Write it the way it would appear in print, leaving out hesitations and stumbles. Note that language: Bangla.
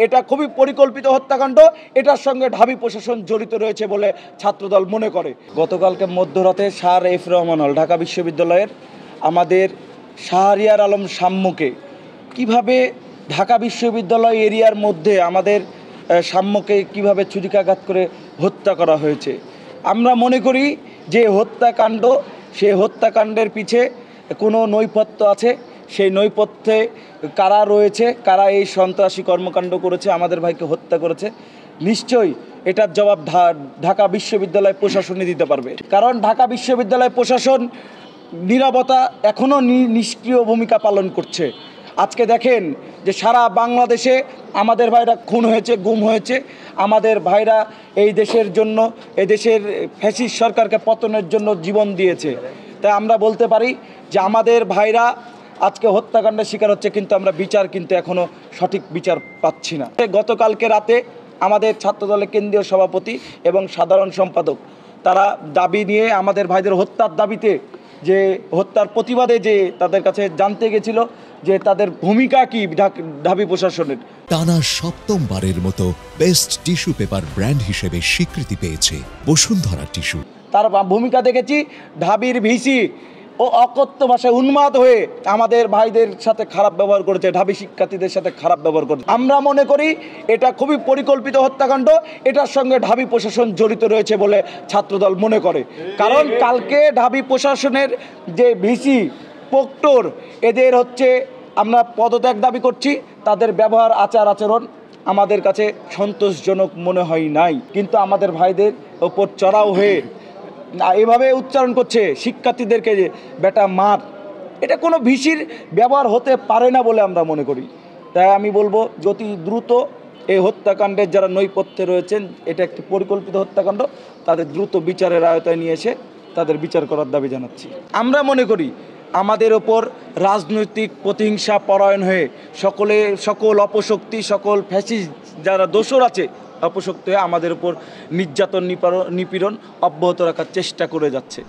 এটা খুবই পরিকল্পিত হত্যাকাণ্ড। এটার সঙ্গে ঢাবি প্রশাসন জড়িত রয়েছে বলে ছাত্রদল মনে করে। গতকালকে মধ্যরাতে স্যার এফ রহমান হল ঢাকা বিশ্ববিদ্যালয়ের আমাদের শাহরিয়ার আলম সাম্যকে কিভাবে ঢাকা বিশ্ববিদ্যালয় এরিয়ার মধ্যে আমাদের সাম্যকে কিভাবে ছুরিকাঘাত করে হত্যা করা হয়েছে। আমরা মনে করি যে হত্যাকাণ্ড, সেই হত্যাকাণ্ডের পিছে কোনো নৈপথ্য আছে। সেই নৈপথ্যে কারা রয়েছে, কারা এই সন্ত্রাসী কর্মকাণ্ড করেছে, আমাদের ভাইকে হত্যা করেছে, নিশ্চয়ই এটার জবাব ঢাকা বিশ্ববিদ্যালয় প্রশাসনই দিতে পারবে। কারণ ঢাকা বিশ্ববিদ্যালয় প্রশাসন নীরবতা এখনও নিষ্ক্রিয় ভূমিকা পালন করছে। আজকে দেখেন যে সারা বাংলাদেশে আমাদের ভাইরা খুন হয়েছে, গুম হয়েছে, আমাদের ভাইরা এই দেশের জন্য, এই দেশের ফ্যাসিস্ট সরকারকে পতনের জন্য জীবন দিয়েছে। তাই আমরা বলতে পারি যে আমাদের ভাইরা আজকে হত্যাকাণ্ডের শিকার হচ্ছে, কিন্তু আমরা বিচার কিন্তু এখনও সঠিক বিচার পাচ্ছি না। গতকালকে রাতে আমাদের ছাত্রদলের কেন্দ্রীয় সভাপতি এবং সাধারণ সম্পাদক তারা দাবি নিয়ে আমাদের ভাইদের হত্যার দাবিতে, যে হত্যার প্রতিবাদে যে তাদের কাছে জানতে গেছিল যে তাদের ভূমিকা কি ঢাবি প্রশাসনের। টানা সপ্তমবারের মতো বেস্ট টিস্যু পেপার ব্র্যান্ড হিসেবে স্বীকৃতি পেয়েছে বসুন্ধরা টিস্যু। তার ভূমিকা দেখেছি ঢাবির ভিসি ও অকথ্য ভাষায় উন্মাদ হয়ে আমাদের ভাইদের সাথে খারাপ ব্যবহার করেছে, ঢাবি শিক্ষার্থীদের সাথে খারাপ ব্যবহার করেছে। আমরা মনে করি এটা খুবই পরিকল্পিত হত্যাকাণ্ড। এটার সঙ্গে ঢাবি প্রশাসন জড়িত রয়েছে বলে ছাত্রদল মনে করে। কারণ কালকে ঢাবি প্রশাসনের যে ভিসি, প্রক্টর, এদের হচ্ছে আমরা পদত্যাগ দাবি করছি। তাদের ব্যবহার, আচার আচরণ আমাদের কাছে সন্তোষজনক মনে হয় নাই। কিন্তু আমাদের ভাইদের ওপর চড়াও হয়ে এভাবে উচ্চারণ করছে শিক্ষার্থীদেরকে যে বেটা মার, এটা কোনো ভিসির ব্যবহার হতে পারে না বলে আমরা মনে করি। তাই আমি বলবো অতি দ্রুত এই হত্যাকাণ্ডের যারা নৈপথ্যে রয়েছেন, এটা একটি পরিকল্পিত হত্যাকাণ্ড, তাদের দ্রুত বিচারের আওতায় নিয়ে এসে তাদের বিচার করার দাবি জানাচ্ছি। আমরা মনে করি আমাদের ওপর রাজনৈতিক প্রতিহিংসা পরায়ণ হয়ে সকল অপশক্তি, সকল ফ্যাসিস্ট যারা দোসর আছে, অপশক্তি হয়ে আমাদের উপর নির্যাতন, নিপীড়ন অব্যাহত রাখার চেষ্টা করে যাচ্ছে।